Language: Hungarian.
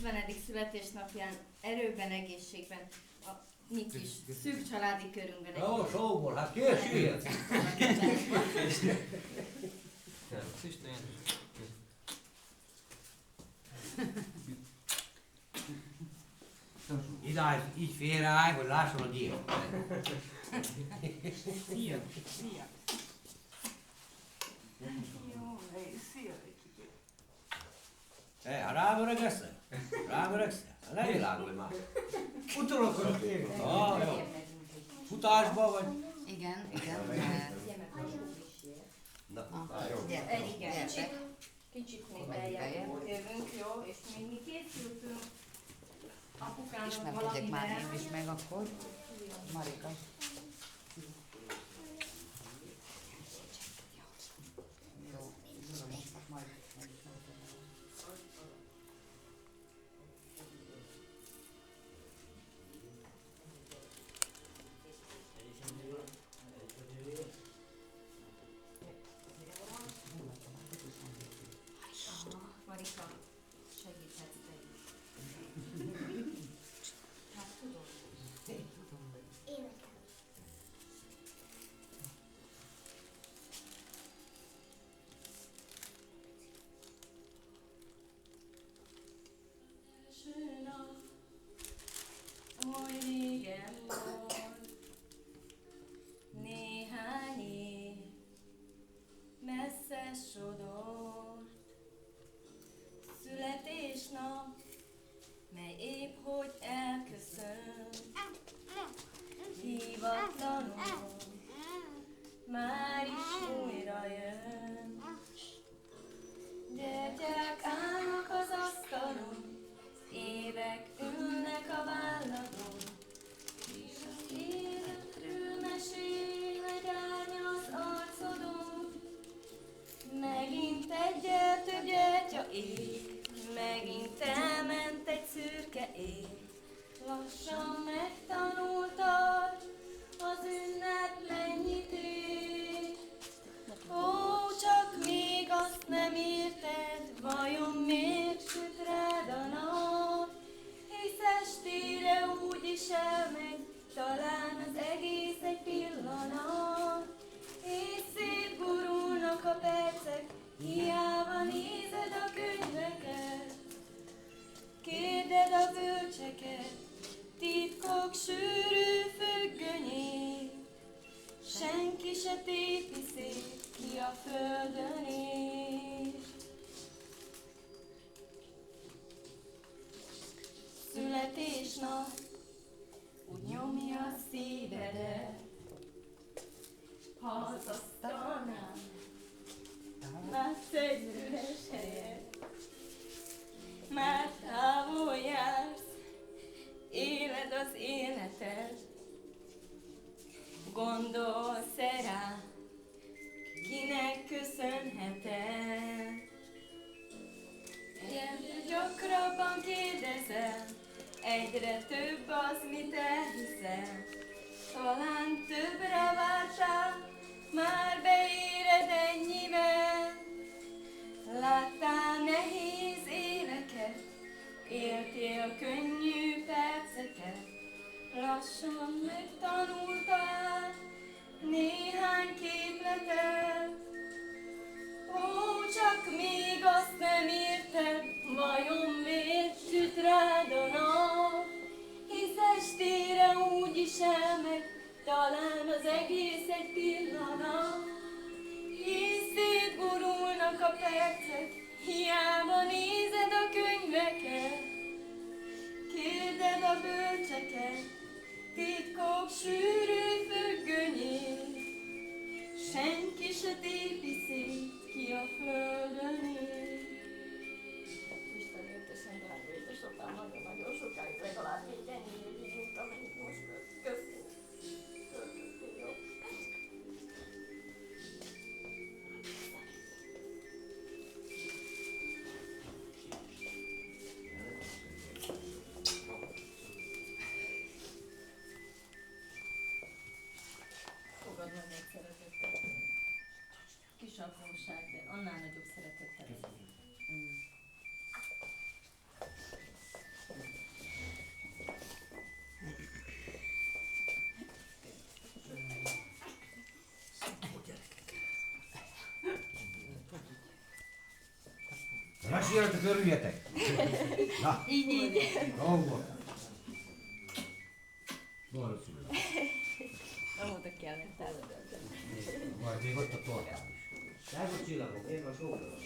50. születésnapján erőben, egészségben, a mi kis szűk családi körünkben. Ó, szóval, hát készüljön! Idáig így félreállj, hogy lásson a gyírt. Szia! Szia! Hát rámöregeszel? Rámöregszel? Ne világolj már. Utolokor én. Jó. Futásba vagy? Igen. Na, Jó. Igen, kicsit még beljebb jövünk, jó? És még mi készültünk apukának Ismerkedjek már valamivel. én is meg akkor. Marika. Jó. Majd. Marika, segíthetsz te is. Hát tudom. Első nap, oly régen volt, néhány év, messze sodort, születésnap, mely épp hogy elköszönt, hívatlanul, már is újra jön. Gyertyák állnak az asztalon, évek ülnek a válladon, és az életről mesél egy árny az arcodon. Megint egy gyertő gyertya ég, megint elment egy szürke ég. Lassan megtanultad az ünnep mennyit ér. Ó, csak még azt nem érted, vajon miért süt rád a nap? Hisz estére úgyis elmegy, talán az egész egy pillanat. És szétgurulnak a percek, hiába nézed a könyveket. Kérded a bölcseket, titkok sűrű függönyét. Senki se tépi szét, ki a földön él. Születésnap úgy nyomja a szívedet, ha az asztalnál látsz egy üres helyet. Már távol jársz, éled az életed, gondolsz-e rá, kinek köszönheted? Egyre gyakrabban kérdezel, egyre több az, mit elhiszel. Talán többre vártál, már beéred ennyivel. Láttál nehéz éveket, éltél könnyű perceket. Lassan megtanultál néhány képletet. Ó, csak még azt nem érted, vajon miért süt rád a nap? Hisz estére úgyis elmegy, talán az egész egy pillanat. És szétgurulnak a percek, hiába nézed a könyveket. Kérded a bölcseket, titkok sűrű függönyét. Senki se tépi szét, ki a földön él. Isten értesen drága édesapám, nagyon-nagyon sokáig, legalább még ennyi évig, mint amennyit most köztünk. Jó. Fogad meg egy szeretettel. Kis Anna sieltä kyrjetek. Na, Így. onko? Nuoret sulle. Amúgy kellett előtt. Vai ei ottaa tuolta. Tää on sillä, kun ei ole suunnalla.